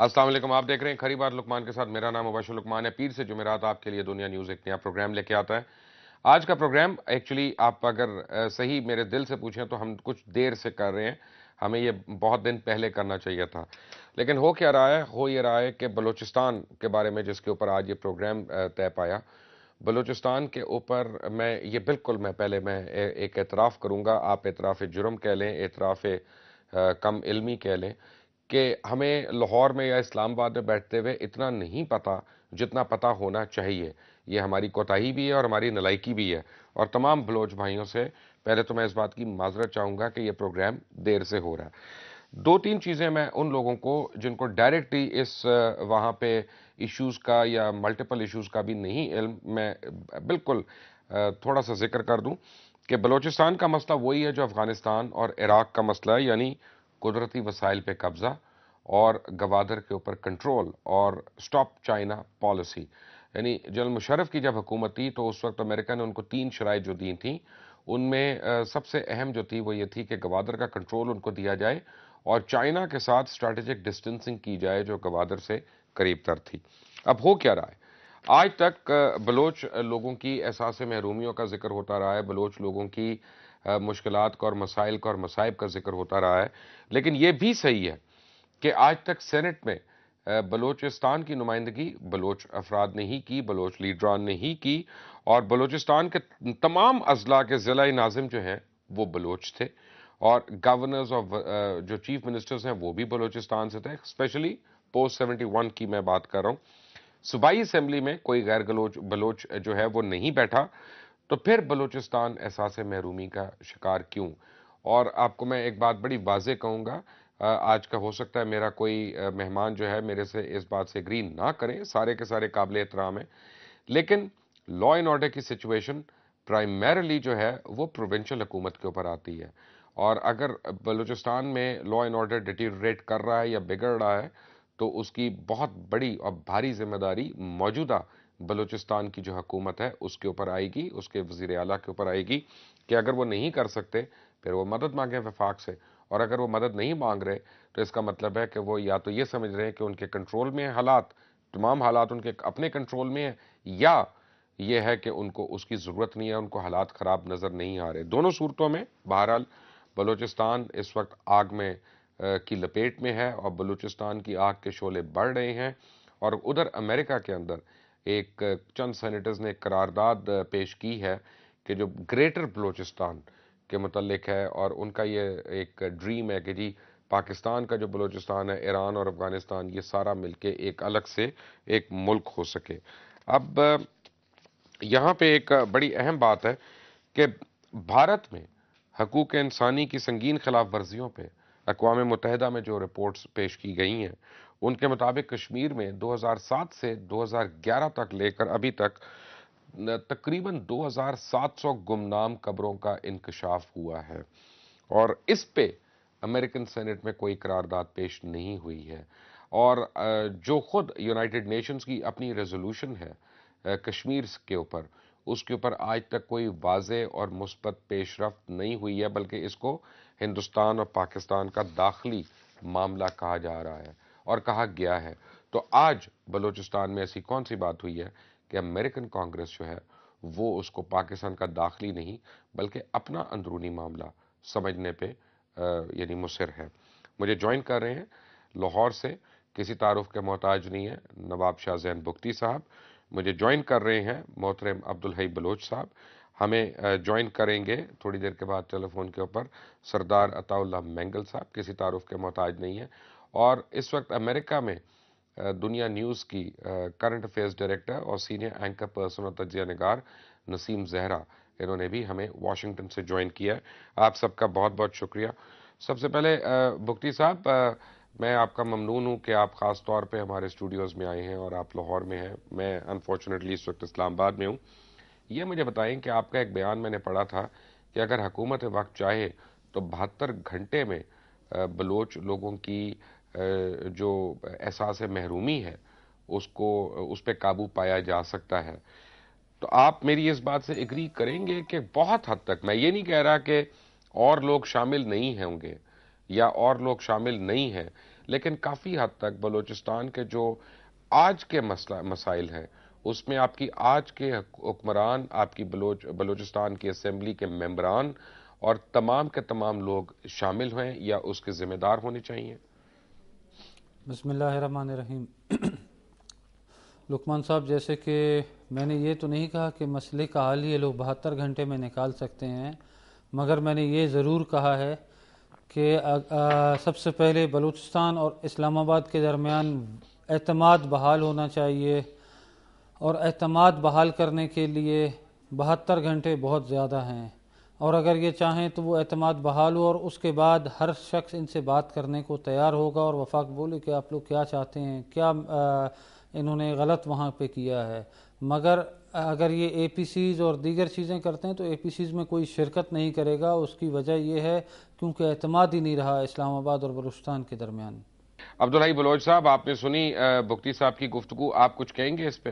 السلام علیکم، آپ دیکھ رہے ہیں کھری بات لقمان کے ساتھ. میرا نام مبشر لقمان ہے. پیر سے جمعرات آپ کے لیے دنیا نیوز ایک نیا پروگرام لے کے آتا ہے. آج کا پروگرام ایکچولی آپ اگر صحیح میرے دل سے پوچھیں تو ہم کچھ دیر سے کر رہے ہیں. ہمیں یہ بہت دن پہلے کرنا چاہیے تھا، لیکن ہو کیا رہا ہے؟ ہو یہ رہا ہے کہ بلوچستان کے بارے میں جس کے اوپر آج یہ پروگرام طے پایا، بلوچستان کے اوپر میں پہلے ایک اعتراف کروں گا. آپ اعتراف جرم کہہ لیں، اعتراف کم علمی کہہ لیں، کہ ہمیں لاہور میں یا اسلام آباد میں بیٹھتے ہوئے اتنا نہیں پتا جتنا پتا ہونا چاہیے. یہ ہماری کوتاہی بھی ہے اور ہماری نلائکی بھی ہے. اور تمام بلوچ بھائیوں سے پہلے تو میں اس بات کی معذرت چاہوں گا کہ یہ پروگرام دیر سے ہو رہا ہے. دو تین چیزیں میں ان لوگوں کو جن کو ڈائریکٹلی اس وہاں پہ ایشوز کا یا ملٹیپل ایشوز کا بھی نہیں علم، میں بالکل تھوڑا سا ذکر کر دوں کہ بلوچستان کا مسئلہ وہی ہے جو افغانستان اور عراق کا مسئلہ ہے، یعنی قدرتی وسائل پہ قبضہ اور گوادر کے اوپر کنٹرول اور سٹاپ چائنا پالیسی. یعنی جنرل مشرف کی جب حکومت تھی تو اس وقت امریکہ نے ان کو 3 شرائط جو دی تھیں، ان میں سب سے اہم جو تھی وہ یہ تھی کہ گوادر کا کنٹرول ان کو دیا جائے اور چائنا کے ساتھ اسٹریٹجک ڈسٹنسنگ کی جائے جو گوادر سے قریب تر تھی. اب ہو کیا رہا ہے؟ آج تک بلوچ لوگوں کی احساس محرومیوں کا ذکر ہوتا رہا ہے، بلوچ لوگوں کی مشکلات کا اور مسائل کا اور مصائب کا ذکر ہوتا رہا ہے. لیکن یہ بھی صحیح ہے کہ آج تک سینٹ میں بلوچستان کی نمائندگی بلوچ افراد نے ہی کی، بلوچ لیڈران نے ہی کی، اور بلوچستان کے تمام اضلاع کے ضلع ناظم جو ہیں وہ بلوچ تھے، اور گورنرز آف جو چیف منسٹرز ہیں وہ بھی بلوچستان سے تھے. اسپیشلی پوسٹ 71 کی میں بات کر رہا ہوں. صوبائی اسمبلی میں کوئی غیر بلوچ جو ہے وہ نہیں بیٹھا. تو پھر بلوچستان احساس محرومی کا شکار کیوں؟ اور آپ کو میں ایک بات بڑی واضح کہوں گا، آج کا ہو سکتا ہے میرا کوئی مہمان جو ہے میرے سے اس بات سے اگری نہ کریں، سارے کے سارے قابل احترام ہیں، لیکن لا اینڈ آرڈر کی سچویشن پرائمیرلی جو ہے وہ پروونشل حکومت کے اوپر آتی ہے. اور اگر بلوچستان میں لا اینڈ آرڈر ڈیٹیریٹ کر رہا ہے یا بگڑ رہا ہے تو اس کی بہت بڑی اور بھاری ذمہ داری موجودہ بلوچستان کی جو حکومت ہے اس کے اوپر آئے گی، اس کے وزیر اعلیٰ کے اوپر آئے گی، کہ اگر وہ نہیں کر سکتے پھر وہ مدد مانگیں وفاق سے. اور اگر وہ مدد نہیں مانگ رہے تو اس کا مطلب ہے کہ وہ یا تو یہ سمجھ رہے ہیں کہ ان کے کنٹرول میں حالات، تمام حالات ان کے اپنے کنٹرول میں ہیں، یا یہ ہے کہ ان کو اس کی ضرورت نہیں ہے، ان کو حالات خراب نظر نہیں آ رہے. دونوں صورتوں میں بہرحال بلوچستان اس وقت آگ میں کی لپیٹ میں ہے اور بلوچستان کی آگ کے شعلے بڑھ رہے ہیں. اور ادھر امریکہ کے اندر ایک چند سینیٹرز نے ایک قرارداد پیش کی ہے کہ جو گریٹر بلوچستان کے متعلق ہے، اور ان کا یہ ایک ڈریم ہے کہ جی پاکستان کا جو بلوچستان ہے، ایران اور افغانستان، یہ سارا مل کے ایک الگ سے ایک ملک ہو سکے. اب یہاں پہ ایک بڑی اہم بات ہے کہ بھارت میں حقوق انسانی کی سنگین خلاف ورزیوں پہ اقوام متحدہ میں جو رپورٹس پیش کی گئی ہیں ان کے مطابق کشمیر میں 2007 سے 2011 تک لے کر ابھی تک تقریباً 2700 گمنام قبروں کا انکشاف ہوا ہے، اور اس پہ امریکن سینٹ میں کوئی قرارداد پیش نہیں ہوئی ہے. اور جو خود یونائٹڈ نیشنز کی اپنی ریزولوشن ہے کشمیر کے اوپر، اس کے اوپر آج تک کوئی واضح اور مثبت پیش رفت نہیں ہوئی ہے، بلکہ اس کو ہندوستان اور پاکستان کا داخلی معاملہ کہا جا رہا ہے اور کہا گیا ہے. تو آج بلوچستان میں ایسی کون سی بات ہوئی ہے کہ امریکن کانگریس جو ہے وہ اس کو پاکستان کا داخلی نہیں بلکہ اپنا اندرونی معاملہ سمجھنے پہ یعنی مصر ہے. مجھے جوائن کر رہے ہیں لاہور سے، کسی تعارف کے محتاج نہیں ہے، نواب شاہ زین بگٹی صاحب. مجھے جوائن کر رہے ہیں محترم عبدالحی بلوچ صاحب. ہمیں جوائن کریں گے تھوڑی دیر کے بعد ٹیلی فون کے اوپر سردار عطا اللہ مینگل صاحب، کسی تعارف کے محتاج نہیں ہے. اور اس وقت امریکہ میں دنیا نیوز کی کرنٹ افیئرز ڈائریکٹر اور سینئر اینکر پرسن اور تجزیہ نگار نسیم زہرا، انہوں نے بھی ہمیں واشنگٹن سے جوائن کیا ہے. آپ سب کا بہت بہت شکریہ. سب سے پہلے بگٹی صاحب، میں آپ کا ممنون ہوں کہ آپ خاص طور پہ ہمارے اسٹوڈیوز میں آئے ہیں اور آپ لاہور میں ہیں. میں انفارچونیٹلی اس وقت اسلام آباد میں ہوں. یہ مجھے بتائیں کہ آپ کا ایک بیان میں نے پڑھا تھا کہ اگر حکومت وقت چاہے تو 72 گھنٹے میں بلوچ لوگوں کی جو احساس محرومی ہے اس پہ قابو پایا جا سکتا ہے. تو آپ میری اس بات سے اگری کریں گے کہ بہت حد تک، میں یہ نہیں کہہ رہا کہ اور لوگ شامل نہیں ہوں گے یا اور لوگ شامل نہیں ہیں، لیکن کافی حد تک بلوچستان کے جو آج کے مسائل ہیں اس میں آپ کی آج کے حکمران، آپ کی بلوچستان کی اسمبلی کے ممبران اور تمام کے تمام لوگ شامل ہیں یا اس کے ذمہ دار ہونے چاہیے؟ بسم اللہ الرحمن الرحیم۔ لقمان صاحب، جیسے کہ میں نے یہ تو نہیں کہا کہ مسئلے کا حل یہ لوگ 72 گھنٹے میں نکال سکتے ہیں، مگر میں نے یہ ضرور کہا ہے کہ سب سے پہلے بلوچستان اور اسلام آباد کے درمیان اعتماد بحال ہونا چاہیے، اور اعتماد بحال کرنے کے لیے 72 گھنٹے بہت زیادہ ہیں، اور اگر یہ چاہیں تو وہ اعتماد بحال ہو اور اس کے بعد ہر شخص ان سے بات کرنے کو تیار ہوگا اور وفاق بولے کہ آپ لوگ کیا چاہتے ہیں، کیا انہوں نے غلط وہاں پہ کیا ہے۔ مگر اگر یہ اے پی سیز اور دیگر چیزیں کرتے ہیں تو اے پی سیز میں کوئی شرکت نہیں کرے گا۔ اس کی وجہ یہ ہے کیونکہ اعتماد ہی نہیں رہا اسلام آباد اور بلوچستان کے درمیان۔ عبدالحی بلوچ صاحب، آپ نے سنی بگٹی صاحب کی گفتگو، آپ کچھ کہیں گے اس پہ؟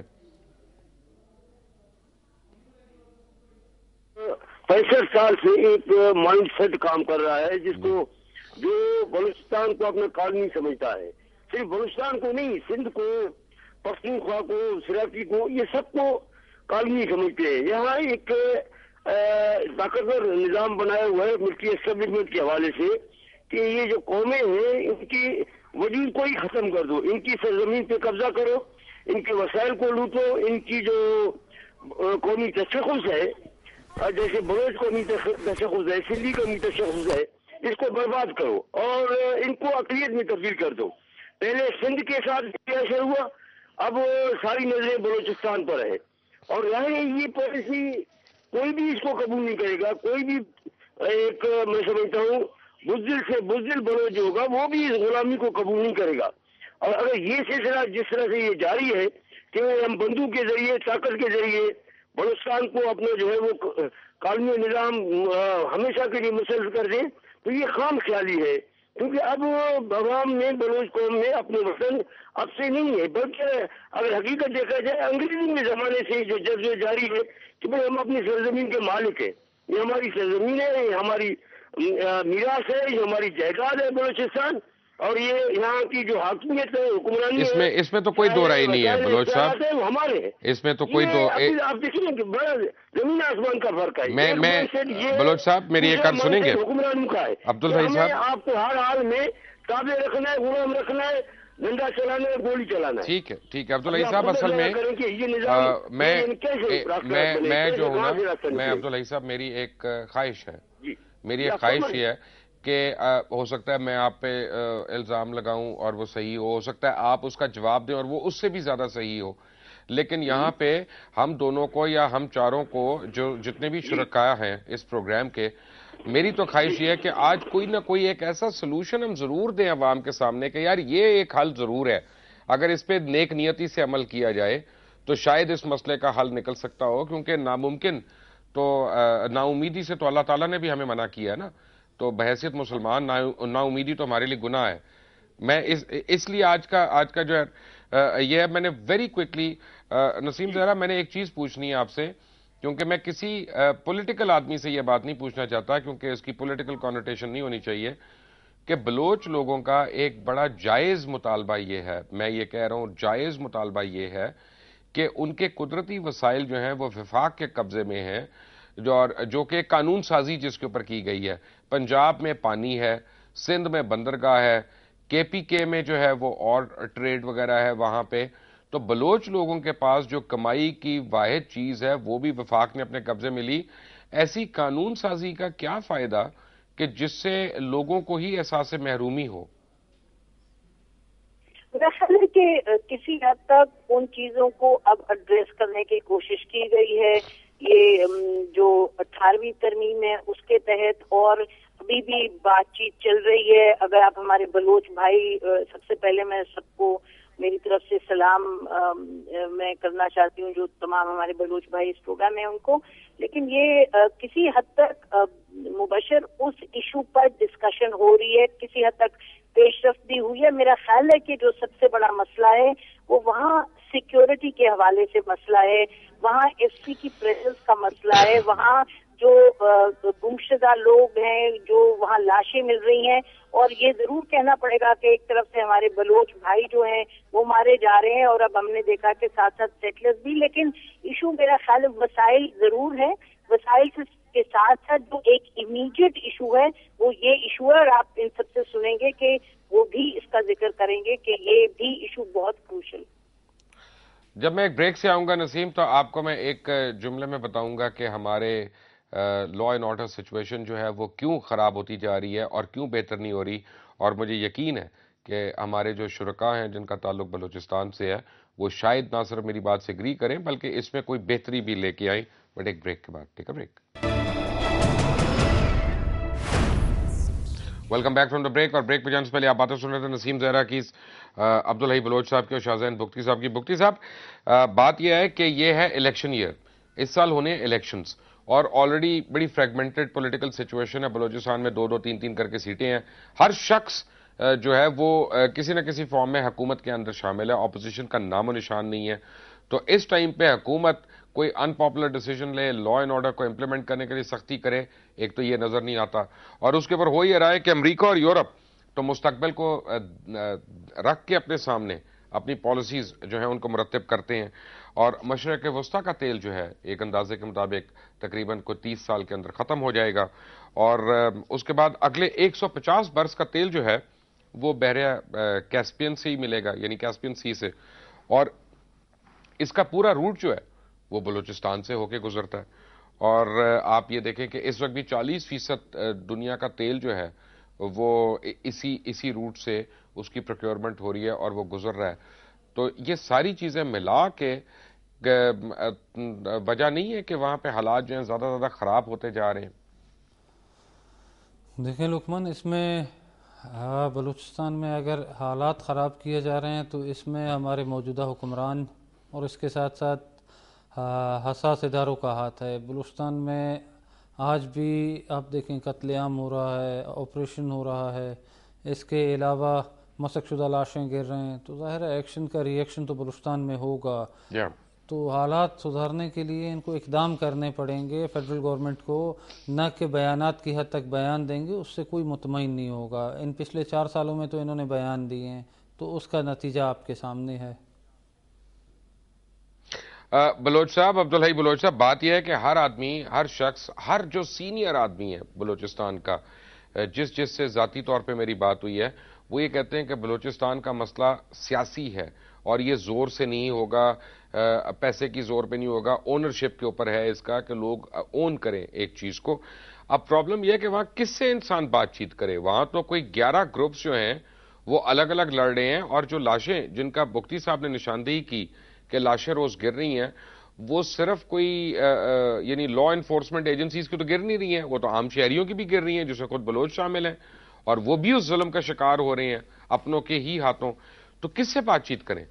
65 سال سے ایک مائنڈ سیٹ کام کر رہا ہے جو بلوچستان کو اپنا کالمی سمجھتا ہے۔ صرف بلوچستان کو نہیں، سندھ کو، پختونخوا کو، سراکی کو، یہ سب کو کالمی سمجھتے ہیں۔ یہاں ایک طاقتور نظام بنایا ہوا ہے ملٹری اسٹیبلشمنٹ کے حوالے سے کہ یہ جو قومیں ہیں ان کی وجود کو ہی ختم کر دو، ان کی سرزمین پہ قبضہ کرو، ان کے وسائل کو لوٹو، ان کی جو قومی تشخص ہے، جیسے بلوچ قومی تشخص ہے، سندھی قومی تشخص ہے، اس کو برباد کرو اور ان کو اقلیت میں تبدیل کر دو۔ پہلے سندھ کے ساتھ ایسا ہوا، اب ساری نظریں بلوچستان پر ہے، اور یہ پالیسی کوئی بھی اس کو قبول نہیں کرے گا۔ کوئی بھی ایک میں سمجھتا ہوں بزدل سے بزدل بلوچ جو ہوگا وہ بھی اس غلامی کو قبول نہیں کرے گا۔ اور اگر یہ سلسلہ جس طرح سے یہ جاری ہے کہ ہم بندوق کے ذریعے، طاقت کے ذریعے بلوچستان کو اپنا جو ہے وہ کالمی نظام ہمیشہ کے لیے مسلط کر دیں، تو یہ خام خیالی ہے، کیونکہ اب عوام میں، بلوچ قوم میں اپنے وطن اب سے نہیں ہے، بلکہ اگر حقیقت دیکھا جائے انگریزی کے زمانے سے جو جذبے جاری ہے کہ بھئی ہم اپنی سرزمین کے مالک ہیں، یہ ہماری سرزمین ہے، یہ ہماری میراث ہے، یہ ہماری جائیداد ہے بلوچستان، اور یہ یہاں کی جو حاکمیت ہے، حکمرانی ہے، اس میں تو کوئی دو رائے نہیں ہے بلوچ صاحب، وہ ہمارے ہیں۔ اس میں تو کوئی دو آپ دیکھیں کہ بڑا زمین آسمان کا فرق ہے۔ میں بلوچ صاحب میری ایک بات سنیں گے؟ حکمرانوں کا ہے عبدالحی صاحب، آپ کو ہر حال میں تابع رکھنا ہے، غلام رکھنا ہے، ڈنڈا چلانا ہے، گولی چلانا ہے۔ ٹھیک ہے عبدالحی صاحب، اصل میں میں جو ہوں نا، میں عبدالحی صاحب، میری ایک خواہش ہے، میری ایک خواہش یہ ہے کہ ہو سکتا ہے میں آپ پہ الزام لگاؤں اور وہ صحیح ہو سکتا ہے آپ اس کا جواب دیں اور وہ اس سے بھی زیادہ صحیح ہو، لیکن یہاں پہ ہم دونوں کو یا ہم چاروں کو، جو جتنے بھی شرکاء ہیں اس پروگرام کے، میری تو خواہش یہ ہے کہ آج کوئی نہ کوئی ایک ایسا سلوشن ہم ضرور دیں عوام کے سامنے کہ یار یہ ایک حل ضرور ہے، اگر اس پہ نیک نیتی سے عمل کیا جائے تو شاید اس مسئلے کا حل نکل سکتا ہو، کیونکہ ناممکن تو نا امیدی سے تو اللہ تعالیٰ نے بھی ہمیں منع کیا ہے نا، تو بحیثیت مسلمان نا امیدی تو ہمارے لیے گناہ ہے۔ میں اس لیے آج کا جو ہے یہ میں نے ویری کوئکلی نسیم زہرا، میں نے ایک چیز پوچھنی ہے آپ سے، کیونکہ میں کسی پولیٹیکل آدمی سے یہ بات نہیں پوچھنا چاہتا کیونکہ اس کی پولیٹیکل کانوٹیشن نہیں ہونی چاہیے، کہ بلوچ لوگوں کا ایک بڑا جائز مطالبہ یہ ہے، میں یہ کہہ رہا ہوں جائز مطالبہ یہ ہے کہ ان کے قدرتی وسائل جو ہیں وہ وفاق کے قبضے میں ہیں، جو کہ قانون سازی جس کے اوپر کی گئی ہے۔ پنجاب میں پانی ہے، سندھ میں بندرگاہ ہے، کے پی کے میں جو ہے وہ اور ٹریڈ وغیرہ ہے وہاں پہ، تو بلوچ لوگوں کے پاس جو کمائی کی واحد چیز ہے وہ بھی وفاق نے اپنے قبضے میں لی۔ ایسی قانون سازی کا کیا فائدہ کہ جس سے لوگوں کو ہی احساس محرومی ہو؟ میرا خیال ہے کہ کسی حد تک ان چیزوں کو اب ایڈریس کرنے کی کوشش کی گئی ہے۔ یہ جو 18ویں ترمیم ہے اس کے تحت اور ابھی بھی بات چیت چل رہی ہے۔ اگر آپ ہمارے بلوچ بھائی، سب سے پہلے میں سب کو میری طرف سے سلام میں کرنا چاہتی ہوں جو تمام ہمارے بلوچ بھائی اس پروگرام میں ان کو، لیکن یہ کسی حد تک مبشر اس ایشو پر ڈسکشن ہو رہی ہے، کسی حد تک پیش رفت بھی ہوئی ہے۔ میرا خیال ہے کہ جو سب سے بڑا مسئلہ ہے وہ وہاں سیکیورٹی کے حوالے سے مسئلہ ہے، وہاں ایف سی کی پریزنس کا مسئلہ ہے، وہاں جو گمشدہ لوگ ہیں، جو وہاں لاشیں مل رہی ہیں. اور یہ ضرور کہنا پڑے گا کہ ایک طرف سے ہمارے بلوچ بھائی جو ہیں وہ مارے جا رہے ہیں، اور اب ہم نے دیکھا کہ ساتھ ساتھ سیٹلرز بھی. لیکن ایشو میرا خیال وسائل ضرور ہے. وسائل کے ساتھ ساتھ جو ایک امیڈیٹ ایشو ہے وہ یہ ایشو ہے، اور آپ ان سب سے سنیں گے کہ وہ بھی اس کا ذکر کریں گے کہ یہ بھی ایشو بہت کروشل. جب میں ایک بریک سے آؤں گا نسیم، تو آپ کو میں ایک جملے میں بتاؤں گا کہ ہمارے لا اینڈ آرڈر سچویشن جو ہے وہ کیوں خراب ہوتی جا رہی ہے اور کیوں بہتر نہیں ہو رہی. اور مجھے یقین ہے کہ ہمارے جو شرکاء ہیں جن کا تعلق بلوچستان سے ہے وہ شاید نہ صرف میری بات سے اگری کریں بلکہ اس میں کوئی بہتری بھی لے کے آئیں. بٹ ایک بریک کے بعد. Take a break. Welcome back from the break. اور بریک پہ جانے سے پہلے آپ باتیں سن رہے تھے نسیم زہرا کی، عبدالحی بلوچ صاحب کی اور شاہزین بگٹی صاحب کی. بگٹی صاحب، بات یہ ہے کہ یہ ہے الیکشن ایئر، اس سال ہونے الیکشنز، اور آلریڈی بڑی فریگمنٹڈ پولیٹیکل سچویشن ہے. بلوچستان میں 2-2 3-3 کر کے سیٹیں ہیں. ہر شخص جو ہے وہ کسی نہ کسی فارم میں حکومت کے اندر شامل ہے. اپوزیشن کا نام و نشان نہیں ہے. تو اس ٹائم پہ حکومت کوئی ان پاپولر ڈیسیجن لے، لا اینڈ آرڈر کو امپلیمنٹ کرنے کے لیے سختی کرے، ایک تو یہ نظر نہیں آتا. اور اس کے اوپر ہو یہ رہا ہے کہ امریکہ اور یورپ تو مستقبل کو رکھ کے اپنے سامنے اپنی پالیسیز جو ہیں ان کو مرتب کرتے ہیں. اور مشرق وسطیٰ کا تیل جو ہے ایک اندازے کے مطابق تقریباً کوئی 30 سال کے اندر ختم ہو جائے گا. اور اس کے بعد اگلے 150 برس کا تیل جو ہے وہ بحیرہ کیسپین سے ہی ملے گا، یعنی کیسپین سی سے. اور اس کا پورا روٹ جو ہے وہ بلوچستان سے ہو کے گزرتا ہے. اور آپ یہ دیکھیں کہ اس وقت بھی 40% دنیا کا تیل جو ہے وہ اسی روٹ سے اس کی پروکیورمنٹ ہو رہی ہے اور وہ گزر رہا ہے. تو یہ ساری چیزیں ملا کے وجہ نہیں ہے کہ وہاں پہ حالات جو ہیں زیادہ زیادہ خراب ہوتے جا رہے ہیں. دیکھیں لقمان، اس میں بلوچستان میں اگر حالات خراب کیے جا رہے ہیں تو اس میں ہمارے موجودہ حکمران اور اس کے ساتھ ساتھ حساس اداروں کا ہاتھ ہے. بلوچستان میں آج بھی آپ دیکھیں قتل عام ہو رہا ہے، آپریشن ہو رہا ہے، اس کے علاوہ مسک شدہ لاشیں گر رہے ہیں. تو ظاہر ہے ایکشن کا ری ایکشن تو بلوچستان میں ہوگا. تو حالات سدھارنے کے لیے ان کو اقدام کرنے پڑیں گے فیڈرل گورنمنٹ کو. نہ کہ بیانات کی حد تک بیان دیں گے، اس سے کوئی مطمئن نہیں ہوگا. ان پچھلے 4 سالوں میں تو انہوں نے بیان دیے ہیں، تو اس کا نتیجہ آپ کے سامنے ہے. بلوچ صاحب، عبدالحی بلوچ صاحب، بات یہ ہے کہ ہر آدمی، ہر شخص، ہر جو سینئر آدمی ہے بلوچستان کا، جس سے ذاتی طور پہ میری بات ہوئی ہے، وہ یہ کہتے ہیں کہ بلوچستان کا مسئلہ سیاسی ہے اور یہ زور سے نہیں ہوگا، پیسے کی زور پہ نہیں ہوگا، اونرشپ کے اوپر ہے اس کا کہ لوگ اون کریں ایک چیز کو. اب پرابلم یہ ہے کہ وہاں کس سے انسان بات چیت کرے. وہاں تو کوئی 11 گروپس جو ہیں وہ الگ الگ لڑ رہے ہیں، اور جو لاشیں جن کا بگٹی صاحب نے نشاندہی کی کہ لاشیں روز گر رہی ہیں، وہ صرف کوئی یعنی لا انفورسمنٹ ایجنسیز کی تو گر نہیں رہی ہیں، وہ تو عام شہریوں کی بھی گر رہی ہیں جس میں خود بلوچ شامل ہیں، اور وہ بھی اس ظلم کا شکار ہو رہے ہیں اپنوں کے ہی ہاتھوں. تو کس سے بات چیت کریں؟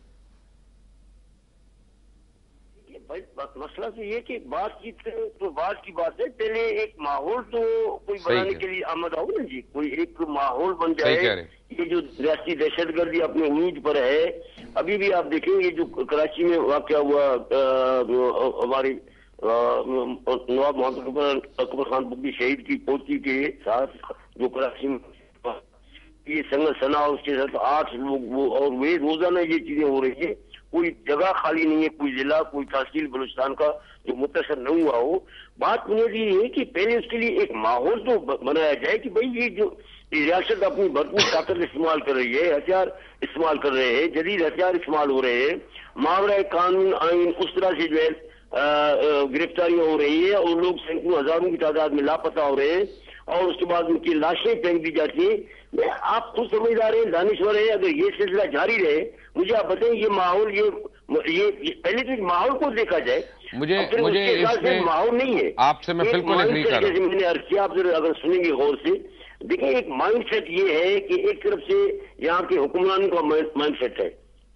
بھائی مسئلہ تو یہ کہ بات چیت تو بات کی بات ہے، پہلے ایک ماحول تو کوئی بنانے کے لیے آمد آؤ نا جی، کوئی ایک ماحول بن جائے. یہ جو ریاستی دہشت گردی اپنی امید پر ہے. ابھی بھی آپ دیکھیں یہ جو کراچی میں واقعہ ہوا، ہماری نواب محمد اکبر خان بگٹی شہید کی پوتی کے ساتھ جو کراچی میں یہ سنگ سنا، اس کے ساتھ 8 لوگ وہ، اور وہ روزانہ یہ چیزیں ہو رہی ہیں. کوئی جگہ خالی نہیں ہے، کوئی ضلع، کوئی تحصیل بلوچستان کا جو متاثر نہ ہوا ہو. بات بنیادی یہ ہے کہ پہلے اس کے لیے ایک ماحول تو بنایا جائے کہ بھئی یہ جو ریاست اپنی بھرپور طاقت استعمال کر رہی ہے، ہتھیار استعمال کر رہے ہیں، جدید ہتھیار استعمال ہو رہے ہیں، ماورائے قانون آئین اس طرح سے جو ہے گرفتاریاں ہو رہی ہیں، اور لوگ سینکڑوں ہزاروں کی تعداد میں لاپتہ ہو رہے ہیں، اور اس کے بعد ان کی لاشیں پھینک دی جاتی ہیں. آپ خود سمجھدار ہیں، دانشور ہیں، اگر یہ سلسلہ جاری رہے، مجھے آپ بتائیں یہ ماحول، یہ پہلے تو ماحول کو دیکھا جائے. مجھے اس میں ماحول نہیں ہے. آپ سے میں بالکل ایگری کر رہا ہوں. جیسے میں نے عرض کیا، آپ اگر سنیں گے غور سے دیکھیں، ایک مائنڈ سیٹ یہ ہے کہ ایک طرف سے یہاں کے حکمرانوں کا مائنڈ سیٹ ہے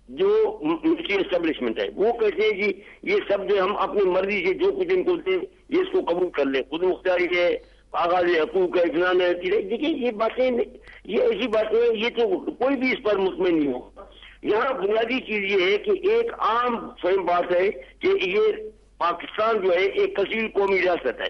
جو ملٹری اسٹیبلشمنٹ ہے، وہ کہتے ہیں کہ یہ سب جو ہم اپنی مرضی سے جو کچھ ان کو دیں یہ اس کو قبول کر لیں، خود مختاری ہے، آغاز حقوق ہے، اطمینان ہے. دیکھیے یہ باتیں، یہ ایسی باتیں، یہ تو کوئی بھی اس پر مطمئن نہیں ہوگا. یہاں بنیادی چیز یہ ہے کہ ایک عام فہم بات ہے کہ یہ پاکستان جو ہے ایک کثیر قومی ریاست ہے.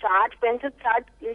65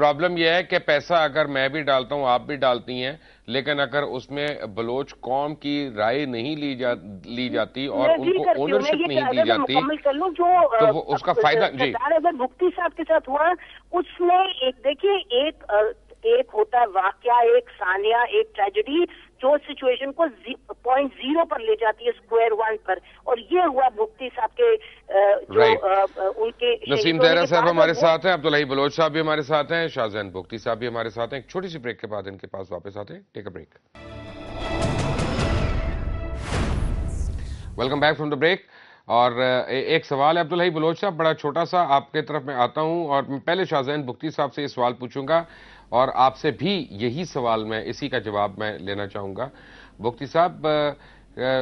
پرابلم یہ ہے کہ پیسہ اگر میں بھی ڈالتا ہوں آپ بھی ڈالتی ہیں لیکن اگر اس میں بلوچ قوم کی رائے نہیں لی جاتی اور ان کو اونرشپ نہیں دی جاتی تو وہ اس کا فائدہ جی اگر بھکتی صاحب کے ساتھ ہوا اس میں ایک دیکھیے ایک ہوتا ہے واقعہ ایک ثانیہ ایک ٹریجڈی جو سچویشن کو 0.0 پر لے جاتی ہے اسکوائر 1 پر اور یہ ہوا بھکتی صاحب کے جو ان کے نسیم طاہرہ صاحب ہمارے ساتھ ہیں عبداللہ بلوچ صاحب بھی ہمارے ساتھ ہیں شاہ زین بھکتی صاحب بھی ہمارے ساتھ ہیں ایک چھوٹی سی بریک کے بعد ان کے پاس واپس آتے ہیں take a break welcome back from the break اور ایک سوال ہے عبداللہ بلوچ صاحب بڑا چھوٹا سا آپ کے طرف میں آتا ہوں اور پہلے شاہ زین بھکتی صاحب سے یہ سوال پوچھوں گا اور آپ سے بھی یہی سوال میں اسی کا جواب میں لینا چاہوں گا بھکتی صاحب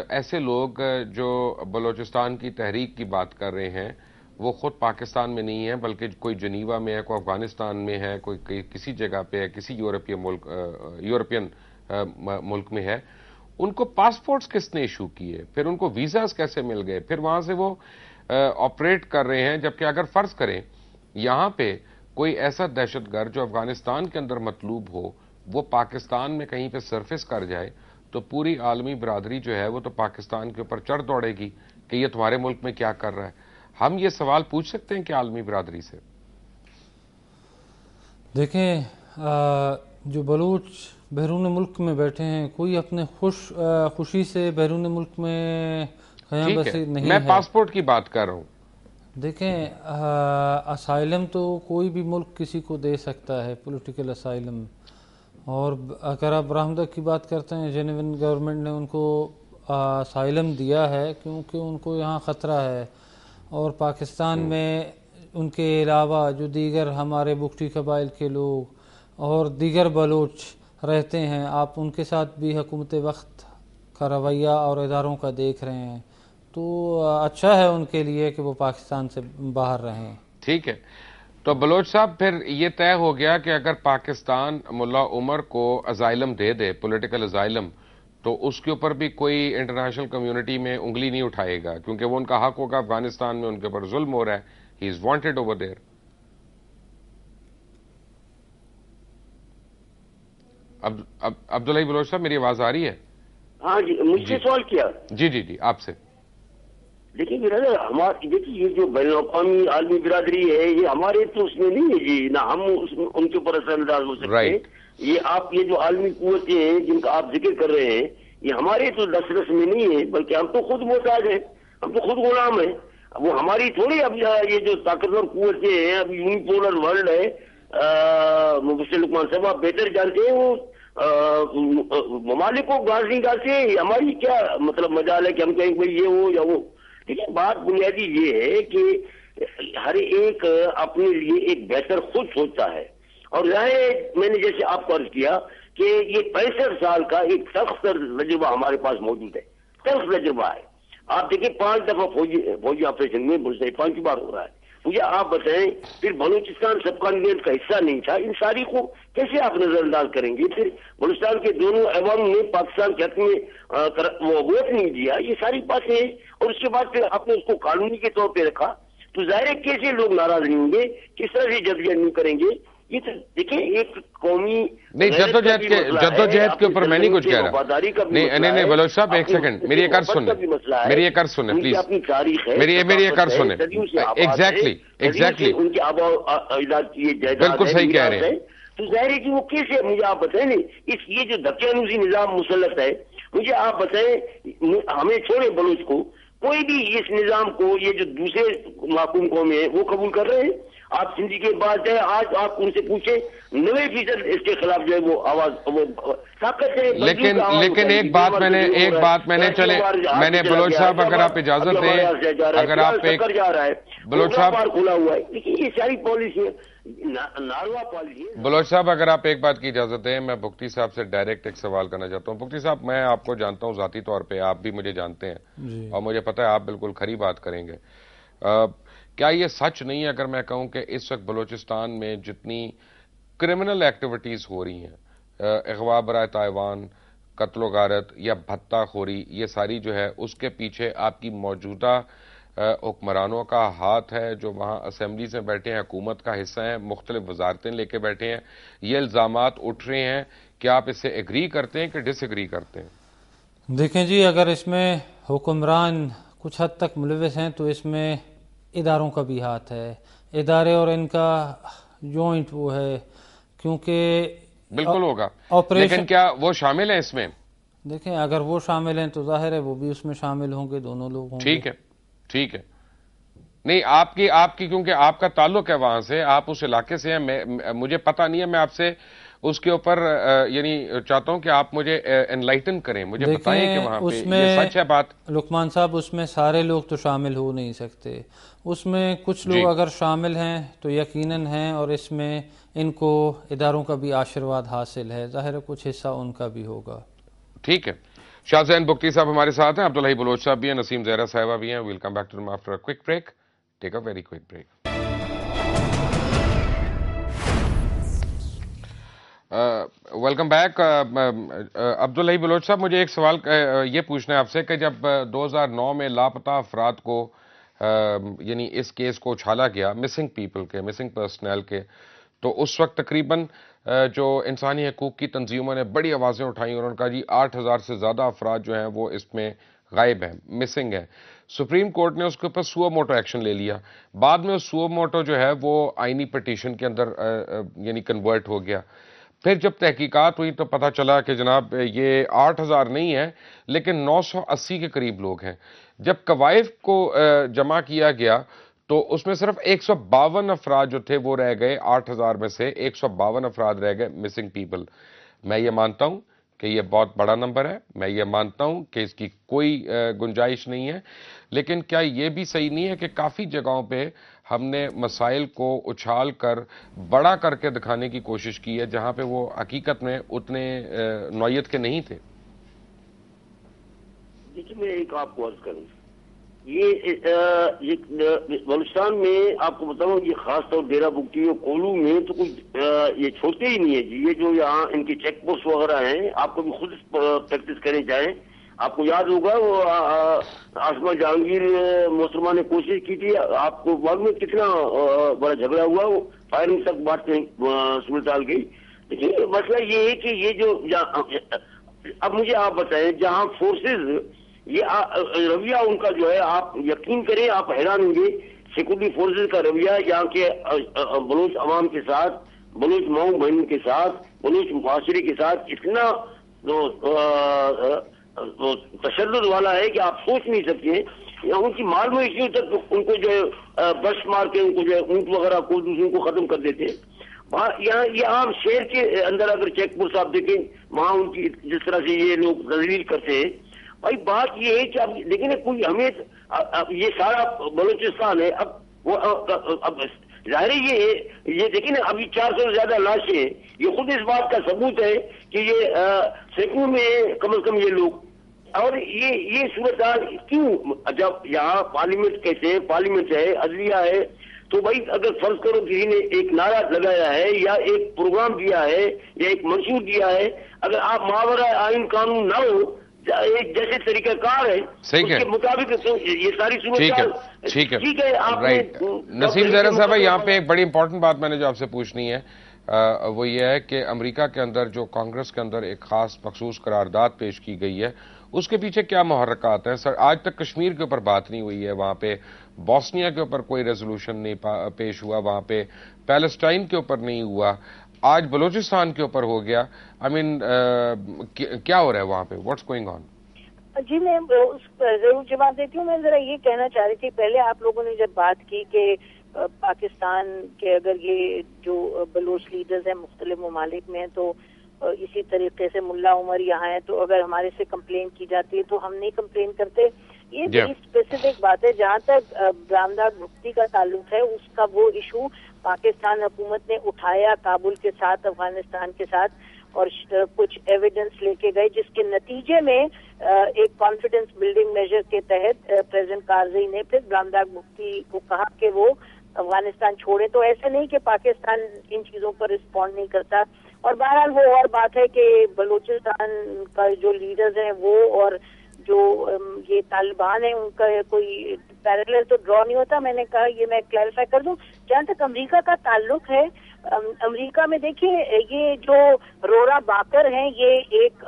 ایسے لوگ جو بلوچستان کی تحریک کی بات کر رہے ہیں وہ خود پاکستان میں نہیں ہیں بلکہ کوئی جنیوا میں ہے کوئی افغانستان میں ہے کوئی کسی جگہ پہ ہے کسی یورپین ملک میں ہے ان کو پاسپورٹس کس نے ایشو کیے پھر ان کو ویزاز کیسے مل گئے پھر وہاں سے وہ آپریٹ کر رہے ہیں جبکہ اگر فرض کریں یہاں پہ کوئی ایسا دہشت گرد جو افغانستان کے اندر مطلوب ہو وہ پاکستان میں کہیں پہ سرفس کر جائے تو پوری عالمی برادری جو ہے وہ تو پاکستان کے اوپر چڑھ دوڑے گی کہ یہ تمہارے ملک میں کیا کر رہا ہے ہم یہ سوال پوچھ سکتے ہیں کہ عالمی برادری سے دیکھیں جو بلوچ بیرون ملک میں بیٹھے ہیں کوئی اپنے خوشی سے بیرون ملک میں قیام بسی نہیں ہے میں پاسپورٹ کی بات کر رہا ہوں دیکھیں اسائلم تو کوئی بھی ملک کسی کو دے سکتا ہے پولیٹیکل اسائلم اور اگر آپ برآمدہ کی بات کرتے ہیں جینوین گورنمنٹ نے ان کو اسائلم دیا ہے کیونکہ ان کو یہاں خطرہ ہے اور پاکستان میں ان کے علاوہ جو دیگر ہمارے بگٹی قبائل کے لوگ اور دیگر بلوچ رہتے ہیں آپ ان کے ساتھ بھی حکومت وقت کا رویہ اور اداروں کا دیکھ رہے ہیں تو اچھا ہے ان کے لیے کہ وہ پاکستان سے باہر رہیں ٹھیک ہے تو بلوچ صاحب پھر یہ طے ہو گیا کہ اگر پاکستان ملا عمر کو ازائلم دے دے پولیٹیکل ازائلم تو اس کے اوپر بھی کوئی انٹرنیشنل کمیونٹی میں انگلی نہیں اٹھائے گا کیونکہ وہ ان کا حق ہوگا افغانستان میں ان کے اوپر ظلم ہو رہا ہے ہی از وانٹڈ اوور دیئر عبداللہ بلوچ صاحب میری آواز آ رہی ہے ہاں جی مجھ سے سوال کیا جی آپ سے دیکھیے دیکھیے یہ جو بین الاقوامی عالمی برادری ہے یہ ہمارے تو اس میں نہیں ہے جی نہ ہم ان کے اوپر اثر انداز ہو سکتے ہیں یہ جو عالمی قوتیں ہیں جن کا آپ ذکر کر رہے ہیں یہ ہمارے تو دسترس میں نہیں ہے بلکہ ہم تو خود محتاج ہیں ہم تو خود غلام ہیں وہ ہماری تھوڑی اب یہ جو طاقتور قوتیں ہیں اب یونیپولر ورلڈ ہے مبشر لقمان صاحب آپ بہتر جانتے ہیں وہ ممالک کو گاز نہیں ڈالتے ہماری کیا مطلب مجال ہے کہ ہم کہیں بھائی یہ ہو یا وہ ٹھیک ہے بات بنیادی یہ ہے کہ ہر ایک اپنے لیے ایک بہتر خود سوچتا ہے اور میں نے جیسے آپ کو عرض کیا کہ یہ 65 سال کا ایک سخت تجربہ ہمارے پاس موجود ہے سخت تجربہ ہے آپ دیکھیں 5 دفعہ فوجی آپریشن میں 5 بار ہو رہا ہے مجھے آپ بتائیں پھر بلوچستان سب کانٹیننٹ کا حصہ نہیں تھا ان ساری کو کیسے آپ نظر انداز کریں گے پھر بلوچستان کے دونوں عوام نے پاکستان کے حق میں وہ ووٹ نہیں دیا یہ ساری باتیں ہیں اور اس کے بعد پھر آپ نے اس کو قانونی کے طور پہ رکھا تو ظاہر ہے کیسے لوگ ناراض نہیں ہوں گے کس طرح سے جدوجہد کریں گے یہ تو دیکھیں ایک قومی نہیں جدوجہد کے اوپر میں نہیں کچھ کہہ رہا نہیں بلوچ صاحب ایک سیکنڈ میری ایک عرض سنیں پلیز اپنی تاریخ ہے میری ایک عرض سنیں ایگزیکٹلی ان کے آبا اجداد کی بالکل صحیح کہہ رہے ہیں تو ظاہر ہے کہ وہ کیسے مجھے آپ بتائیں یہ جو دقیانوسی نظام مسلط ہے مجھے آپ بتائیں ہمیں چھوڑے بلوچ کو کوئی بھی اس نظام کو یہ جو دوسرے محکوم قومیں ہیں وہ قبول کر رہے ہیں آپ سندھی کے بعد جائے آج آپ ان سے پوچھیں 90% اس کے خلاف جو ہے وہ آواز وہ طاقت ہے لیکن ایک بات میں نے چلے میں نے بلوچ صاحب اگر آپ اجازت دیں اگر آپ جا رہا ہے بلوچ صاحب کھلا ہوا ہے لیکن یہ ساری پالیسی ناروا پالیسی ہے بلوچ صاحب اگر آپ ایک بات کی اجازت دیں میں بھکتی صاحب سے ڈائریکٹ ایک سوال کرنا چاہتا ہوں بھکتی صاحب میں آپ کو جانتا ہوں ذاتی طور پہ آپ بھی مجھے جانتے ہیں اور مجھے پتہ ہے آپ بالکل کھری بات کریں گے کیا یہ سچ نہیں ہے اگر میں کہوں کہ اس وقت بلوچستان میں جتنی کرمنل ایکٹیویٹیز ہو رہی ہیں اغوا برائے تائیوان قتل و غارت یا بھتہ خوری یہ ساری جو ہے اس کے پیچھے آپ کی موجودہ حکمرانوں کا ہاتھ ہے جو وہاں اسمبلیز میں بیٹھے ہیں، حکومت کا حصہ ہیں، مختلف وزارتیں لے کے بیٹھے ہیں، یہ الزامات اٹھ رہے ہیں، کیا آپ اس سے ایگری کرتے ہیں کہ ڈس ایگری کرتے ہیں؟ دیکھیں جی، اگر اس میں حکمران کچھ حد تک ملوث ہیں تو اس میں اداروں کا بھی ہاتھ ہے، ادارے اور ان کا جوائنٹ وہ ہے، کیونکہ بالکل ہوگا، آپریشن لیکن کیا وہ شامل ہیں اس میں؟ دیکھیں اگر وہ شامل ہیں تو ظاہر ہے وہ بھی اس میں شامل ہوں گے، دونوں لوگ ہوں گے۔ ٹھیک ہے، ٹھیک ہے، نہیں آپ کی کیونکہ آپ کا تعلق ہے وہاں سے، آپ اس علاقے سے ہیں، مجھے پتہ نہیں ہے، میں آپ سے اس کے اوپر یعنی چاہتا ہوں کہ آپ مجھے انلائٹن کریں، مجھے بتائیں کہ وہاں پہ یہ سچ ہے بات؟ لقمان صاحب، اس میں سارے لوگ تو شامل ہو نہیں سکتے، اس میں کچھ جی لوگ اگر شامل ہیں تو یقیناً ہیں، اور اس میں ان کو اداروں کا بھی آشرواد حاصل ہے، ظاہر ہے کچھ حصہ ان کا بھی ہوگا۔ ٹھیک ہے، شاہ زین بگٹی صاحب ہمارے ساتھ ہیں، عبداللہ بلوچ صاحب بھی ہیں، نسیم زہرا صاحبہ بھی ہیں۔ Welcome back to them after a quick break, take a very quick break. Welcome back. Abdullah Baloch صاحب، مجھے ایک سوال یہ پوچھنا ہے آپ سے کہ جب 2009 میں لاپتہ افراد کو یعنی اس کیس کو اچھالا گیا مسنگ پیپل کے، مسنگ پرسنل کے، تو اس وقت تقریباً جو انسانی حقوق کی تنظیموں نے بڑی آوازیں اٹھائیں اور انہوں نے کہا جی 8,000 سے زیادہ افراد جو ہیں وہ اس میں غائب ہیں، مسنگ ہیں۔ سپریم کورٹ نے اس کے اوپر سو موٹو ایکشن لے لیا، بعد میں سو موٹو جو ہے وہ آئینی پٹیشن کے اندر یعنی کنورٹ ہو گیا۔ پھر جب تحقیقات ہوئی تو پتہ چلا کہ جناب یہ 8,000 نہیں ہے لیکن 980 کے قریب لوگ ہیں۔ جب کوائف کو جمع کیا گیا تو اس میں صرف 152 افراد جو تھے وہ رہ گئے، 8,000 میں سے 152 افراد رہ گئے مسنگ پیپل۔ میں یہ مانتا ہوں کہ یہ بہت بڑا نمبر ہے، میں یہ مانتا ہوں کہ اس کی کوئی گنجائش نہیں ہے، لیکن کیا یہ بھی صحیح نہیں ہے کہ کافی جگہوں پہ ہم نے مسائل کو اچھال کر بڑا کر کے دکھانے کی کوشش کی ہے جہاں پہ وہ حقیقت میں اتنے نوعیت کے نہیں تھے؟ دیکھیے میں ایک آپ کو عرض کروں، یہ بلوچستان میں آپ کو بتاؤں، یہ خاص طور ڈیرہ بگٹی اور کولو میں تو کچھ یہ چھوڑتے ہی نہیں ہے جی۔ یہ جو یہاں ان کی چیک پوسٹ وغیرہ ہیں، آپ کو بھی خود پریکٹس کرنے چاہیں، آپ کو یاد ہوگا وہ آسما جہانگیر محترمہ نے کوشش کی تھی، آپ کو بعد میں کتنا بڑا جھگڑا ہوا، وہ فائرنگ تک بات صورتحال گئی۔ لیکن مسئلہ یہ ہے کہ یہ جو اب مجھے آپ بتائیں، جہاں فورسز یہ رویہ ان کا جو ہے، آپ یقین کریں آپ حیران ہوں گے، سیکورٹی فورسز کا رویہ یہاں کے بلوچ عوام کے ساتھ، بلوچ ماؤں بہن کے ساتھ، بلوچ معاشرے کے ساتھ اتنا تشدد والا ہے کہ آپ سوچ نہیں سکتے۔ ان کی مال مویشیوں تک ان کو جو ہے بس مار کے ان کو جو ہے اونٹ وغیرہ کو دوسروں کو ختم کر دیتے۔ یہاں یہ عام شہر کے اندر اگر چیک پوسٹ آپ دیکھیں، وہاں ان کی جس طرح سے یہ لوگ تذلیل کرتے ہیں، بھائی بات یہ ہے کہ اب لیکن کوئی ہمیں یہ سارا بلوچستان ہے، اب وہ اب ظاہر یہ دیکھیں نا، ابھی 400 سے زیادہ لاشیں ہیں، یہ خود اس بات کا ثبوت ہے کہ یہ سینکڑوں میں کم از کم یہ لوگ، اور یہ صورتحال کیوں؟ جب یہاں پارلیمنٹ کیسے ہے، پارلیمنٹ ہے، عدلیہ ہے، تو بھائی اگر فرض کرو کسی نے ایک نعرہ لگایا ہے یا ایک پروگرام دیا ہے یا ایک منشور دیا ہے، اگر آپ ماورا آئین قانون نہ ہو، ایک جیسے طریقہ کار ہے اس کے مطابق یہ ساری صورتحال ٹھیک ہے۔ آپ نسیم زہرا صاحب، یہاں پہ ایک بڑی امپورٹنٹ بات میں نے جو آپ سے پوچھنی ہے وہ یہ ہے کہ امریکہ کے اندر جو کانگریس کے اندر ایک خاص مخصوص قرارداد پیش کی گئی ہے، اس کے پیچھے کیا محرکات ہیں؟ سر آج تک کشمیر کے اوپر بات نہیں ہوئی ہے، وہاں پہ بوسنیا کے اوپر کوئی ریزولوشن نہیں پیش ہوا، وہاں پہ پیلسٹائن کے اوپر نہیں ہوا، آج بلوچستان کے اوپر ہو گیا۔ کیا ہو رہا ہے وہاں پہ؟ What's going on? جی میں اس پر ضرور جواب دیتی ہوں۔ میں ذرا یہ کہنا چاہ رہی تھی، پہلے آپ لوگوں نے جب بات کی کہ پاکستان کے اگر یہ جو بلوچ لیڈرز ہیں مختلف ممالک میں ہیں تو اسی طریقے سے ملا عمر یہاں ہے، تو اگر ہمارے سے کمپلین کی جاتی ہے تو ہم نہیں کمپلین کرتے۔ یہ بڑی اسپیسیفک بات ہے۔ جہاں تک برامداغ بھکتی کا تعلق ہے، اس کا وہ ایشو پاکستان حکومت نے اٹھایا کابل کے ساتھ، افغانستان کے ساتھ، اور کچھ ایویڈنس لے کے گئے، جس کے نتیجے میں ایک کانفیڈنس بلڈنگ میجر کے تحت پریزیڈنٹ کارزئی نے پھر برامداغ بھکتی کو کہا کہ وہ افغانستان چھوڑے۔ تو ایسے نہیں کہ پاکستان ان چیزوں پر رسپونڈ نہیں کرتا۔ اور بہرحال وہ اور بات ہے کہ بلوچستان کا جو لیڈرز ہیں وہ اور جو یہ طالبان ہیں ان کا کوئی پیرالل تو ڈرا نہیں ہوتا. میں نے کہا یہ میں کلیریفائی کر دوں. جہاں تک امریکہ کا تعلق ہے، امریکہ میں دیکھیے یہ جو رورا باکر ہیں یہ ایک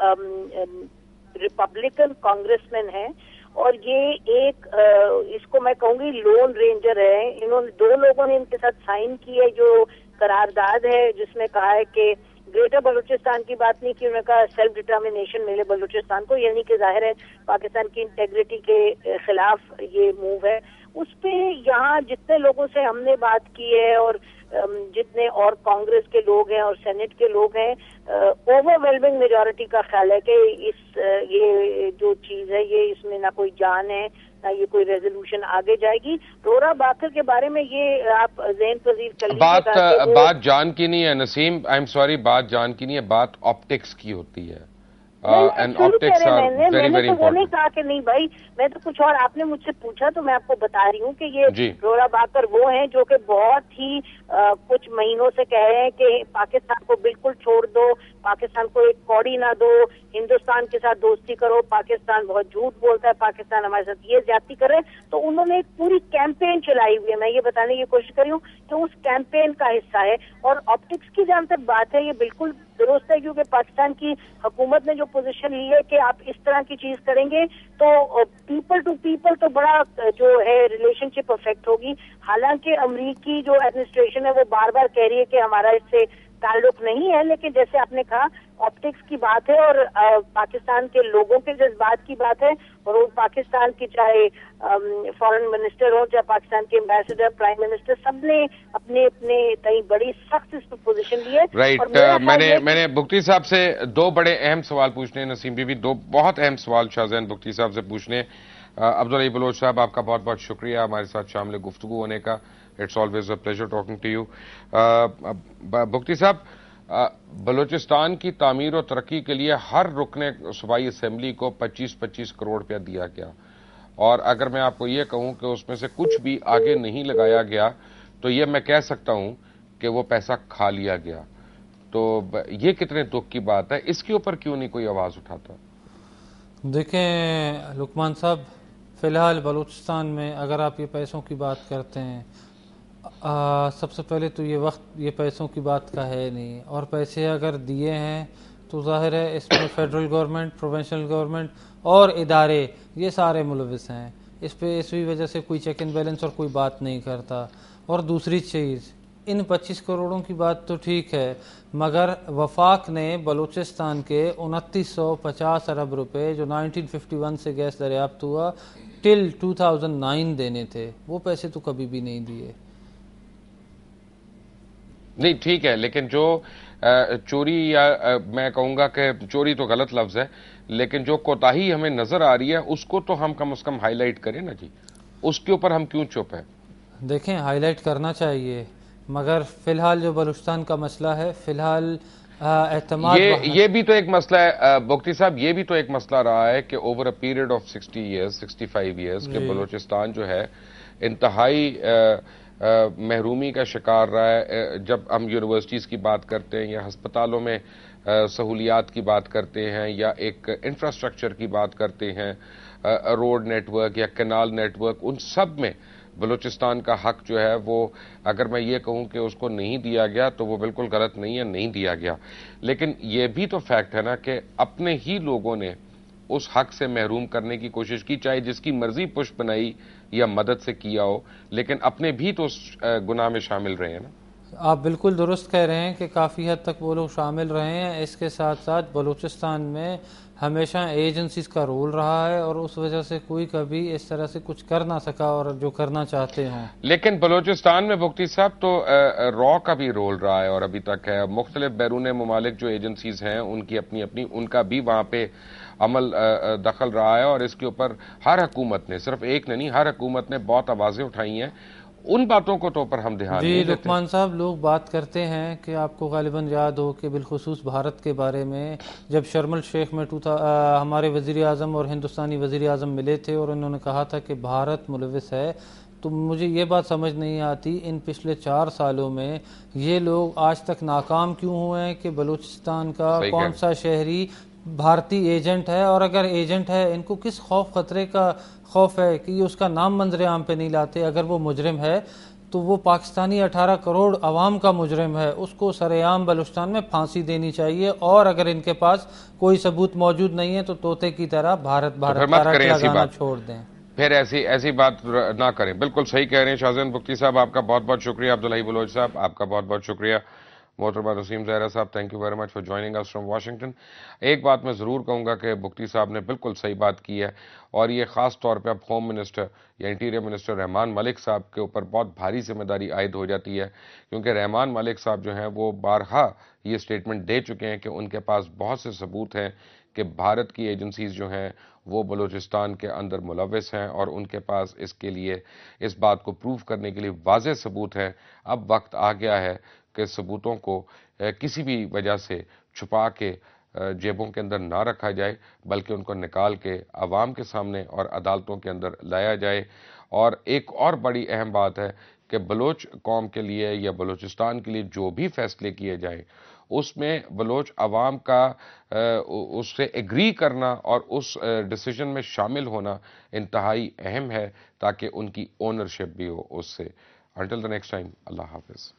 ریپبلکن کانگریس مین ہے، اور یہ ایک اس کو میں کہوں گی لون رینجر ہے. انہوں نے 2 لوگوں نے ان کے ساتھ سائن کی ہے جو قرارداد ہے جس میں کہا ہے کہ گریٹر بلوچستان کی بات نہیں کی، انہوں نے کہا سیلف ڈٹرمنیشن ملے بلوچستان کو، یعنی کہ ظاہر ہے پاکستان کی انٹیگریٹی کے خلاف یہ موو ہے. اس پہ یہاں جتنے لوگوں سے ہم نے بات کی ہے اور جتنے اور کانگریس کے لوگ ہیں اور سینٹ کے لوگ ہیں، اوور ویلمنگ میجورٹی کا خیال ہے کہ یہ جو چیز ہے یہ اس میں نہ کوئی جان ہے نہ یہ کوئی ریزولوشن آگے جائے گی. رورا باکر کے بارے میں یہ آپ ذہن پذیر کر لیجیے. بات جان کی نہیں ہے نسیم، آئی ایم سوری، بات جان کی نہیں ہے، بات آپٹکس کی ہوتی ہے. میں نے تو وہ نہیں کہا کہ نہیں بھائی، میں تو کچھ اور، آپ نے مجھ سے پوچھا تو میں آپ کو بتا رہی ہوں کہ یہ رورا باکر وہ ہیں جو کہ بہت ہی کچھ مہینوں سے کہہ رہے ہیں کہ پاکستان کو بالکل چھوڑ دو، پاکستان کو ایک کوڑی نہ دو، ہندوستان کے ساتھ دوستی کرو، پاکستان بہت جھوٹ بولتا ہے، پاکستان ہمارے ساتھ یہ زیادتی کر رہے ہیں. تو انہوں نے ایک پوری کیمپین چلائی ہوئی ہے. میں یہ بتانے کی کوشش کر رہی ہوں کہ اس کیمپین کا حصہ ہے. اور آپٹکس کی جہاں تک بات ہے یہ بالکل درست ہے، کیونکہ پاکستان کی حکومت نے جو پوزیشن لی ہے کہ آپ اس طرح کی چیز کریں گے تو پیپل ٹو پیپل تو بڑا جو ہے ریلیشن شپ افیکٹ ہوگی. حالانکہ امریکی جو ایڈمنسٹریشن ہے وہ بار بار کہہ رہی ہے کہ ہمارا اس سے تعلق نہیں ہے، لیکن جیسے آپ نے کہا آپٹکس کی بات ہے اور پاکستان کے لوگوں کے جذبات کی بات ہے. اور وہ پاکستان کی چاہے فارن منسٹر ہو چاہے پاکستان کے ایمبیسڈر، پرائم منسٹر، سب نے اپنے اپنے کئی بڑی سخت اس پہ پوزیشن لی ہے. رائٹ. میں نے بگٹی صاحب سے 2 بڑے اہم سوال پوچھنے، نسیم بی بی 2 بہت اہم سوال شاہزین بگٹی صاحب سے پوچھنے. عبدالعلی بلوچ صاحب آپ کا بہت بہت شکریہ ہمارے ساتھ شامل گفتگو ہونے کا. It's always a pleasure talking to you. Bugti صاحب، بلوچستان کی تعمیر و ترقی کے لیے ہر رکن صوبائی اسمبلی کو 25-25 کروڑ روپیہ دیا گیا، اور اگر میں آپ کو یہ کہوں کہ اس میں سے کچھ بھی آگے نہیں لگایا گیا تو یہ میں کہہ سکتا ہوں کہ وہ پیسہ کھا لیا گیا. تو یہ کتنے دکھ کی بات ہے، اس کے اوپر کیوں نہیں کوئی آواز اٹھاتا؟ دیکھیں لقمان صاحب، فی الحال بلوچستان میں اگر آپ یہ پیسوں کی بات کرتے ہیں، سب سے پہلے تو یہ وقت یہ پیسوں کی بات کا ہے نہیں، اور پیسے اگر دیے ہیں تو ظاہر ہے اس میں فیڈرل گورنمنٹ، پروونشل گورنمنٹ اور ادارے یہ سارے ملوث ہیں اس پہ. اسی وجہ سے کوئی چیک اینڈ بیلنس اور کوئی بات نہیں کرتا. اور دوسری چیز، ان 25 کروڑوں کی بات تو ٹھیک ہے، مگر وفاق نے بلوچستان کے 2950 ارب روپے جو 1951 سے گیس دریافت ہوا ٹل 2009 دینے تھے، وہ پیسے تو کبھی بھی نہیں دیے. نہیں ٹھیک ہے، لیکن جو چوری، یا میں کہوں گا کہ چوری تو غلط لفظ ہے، لیکن جو کوتاہی ہمیں نظر آ رہی ہے اس کو تو ہم کم از کم ہائی لائٹ کریں نا جی. اس کے اوپر ہم کیوں چپ ہیں؟ دیکھیں ہائی لائٹ کرنا چاہیے، مگر فی الحال جو بلوچستان کا مسئلہ ہے، فی الحال اعتماد یہ بھی تو ایک مسئلہ ہے بگٹی صاحب، یہ بھی تو ایک مسئلہ رہا ہے کہ over a period of 60 years 65 years کہ بلوچستان جو ہے انتہائی محرومی کا شکار رہا ہے. جب ہم یونیورسٹیز کی بات کرتے ہیں یا ہسپتالوں میں سہولیات کی بات کرتے ہیں یا ایک انفراسٹرکچر کی بات کرتے ہیں، روڈ نیٹ ورک یا کینال نیٹ ورک، ان سب میں بلوچستان کا حق جو ہے وہ، اگر میں یہ کہوں کہ اس کو نہیں دیا گیا تو وہ بالکل غلط نہیں ہے، نہیں دیا گیا. لیکن یہ بھی تو فیکٹ ہے نا کہ اپنے ہی لوگوں نے اس حق سے محروم کرنے کی کوشش کی، چاہے جس کی مرضی پشت بنائی یا مدد سے کیا ہو، لیکن اپنے بھی تو اس گناہ میں شامل رہے ہیں نا. آپ بالکل درست کہہ رہے ہیں کہ کافی حد تک وہ لوگ شامل رہے ہیں. اس کے ساتھ ساتھ بلوچستان میں ہمیشہ ایجنسیز کا رول رہا ہے اور اس وجہ سے کوئی کبھی اس طرح سے کچھ کر نہ سکا اور جو کرنا چاہتے ہوں. لیکن بلوچستان میں بگٹی صاحب تو را کا بھی رول رہا ہے اور ابھی تک ہے. مختلف بیرون ممالک جو ایجنسیز ہیں ان کی اپنی اپنی، ان کا بھی وہاں پہ عمل دخل رہا ہے، اور اس کے اوپر ہر حکومت نے، صرف ایک نے نہیں، ہر حکومت نے بہت آوازیں اٹھائی ہیں. ان باتوں کو تو اوپر ہم دھیان نہیں دیتے. لقمان صاحب، لوگ بات کرتے ہیں کہ آپ کو غالباً یاد ہو کہ بالخصوص بھارت کے بارے میں جب شرم الشیخ میں ہمارے وزیر اعظم اور ہندوستانی وزیر اعظم ملے تھے اور انہوں نے کہا تھا کہ بھارت ملوث ہے، تو مجھے یہ بات سمجھ نہیں آتی ان پچھلے 4 سالوں میں یہ لوگ آج تک ناکام کیوں ہوئے ہیں کہ بلوچستان کا کون سا شہری بھارتی ایجنٹ ہے، اور اگر ایجنٹ ہے ان کو کس خوف خطرے کا خوف ہے کہ یہ اس کا نام منظر عام پہ نہیں لاتے؟ اگر وہ مجرم ہے تو وہ پاکستانی 18 کروڑ عوام کا مجرم ہے، اس کو سرِ عام بلوچستان میں پھانسی دینی چاہیے، اور اگر ان کے پاس کوئی ثبوت موجود نہیں ہے تو طوطے کی طرح بھارت تو پھر بھارت مت کا رٹ کریں ایسی لگانا بات، چھوڑ دیں۔ پھر ایسی بات نہ کریں۔ بالکل صحیح کہہ رہے ہیں شاہزین بگٹی صاحب، آپ کا بہت بہت شکریہ۔ عبدالحی بلوچ صاحب، آپ کا بہت بہت شکریہ۔ محترمہ نسیم زہرا صاحب، thank you very much for joining us from Washington. ایک بات میں ضرور کہوں گا کہ بگٹی صاحب نے بالکل صحیح بات کی ہے، اور یہ خاص طور پہ اب ہوم منسٹر یا انٹیریئر منسٹر رحمان ملک صاحب کے اوپر بہت بھاری ذمہ داری عائد ہو جاتی ہے، کیونکہ رحمان ملک صاحب جو ہیں وہ بارہا یہ سٹیٹمنٹ دے چکے ہیں کہ ان کے پاس بہت سے ثبوت ہیں کہ بھارت کی ایجنسیز جو ہیں وہ بلوچستان کے اندر ملوث ہیں، اور ان کے پاس اس کے لیے اس بات کو پروف کرنے کے لیے واضح ثبوت ہیں۔ اب وقت آ گیا ہے کہ ثبوتوں کو کسی بھی وجہ سے چھپا کے جیبوں کے اندر نہ رکھا جائے، بلکہ ان کو نکال کے عوام کے سامنے اور عدالتوں کے اندر لایا جائے۔ اور ایک اور بڑی اہم بات ہے کہ بلوچ قوم کے لیے یا بلوچستان کے لیے جو بھی فیصلے کیے جائیں، اس میں بلوچ عوام کا اس سے ایگری کرنا اور اس ڈیسیجن میں شامل ہونا انتہائی اہم ہے، تاکہ ان کی اونرشپ بھی ہو اس سے۔ انٹل دی نیکسٹ ٹائم، اللہ حافظ۔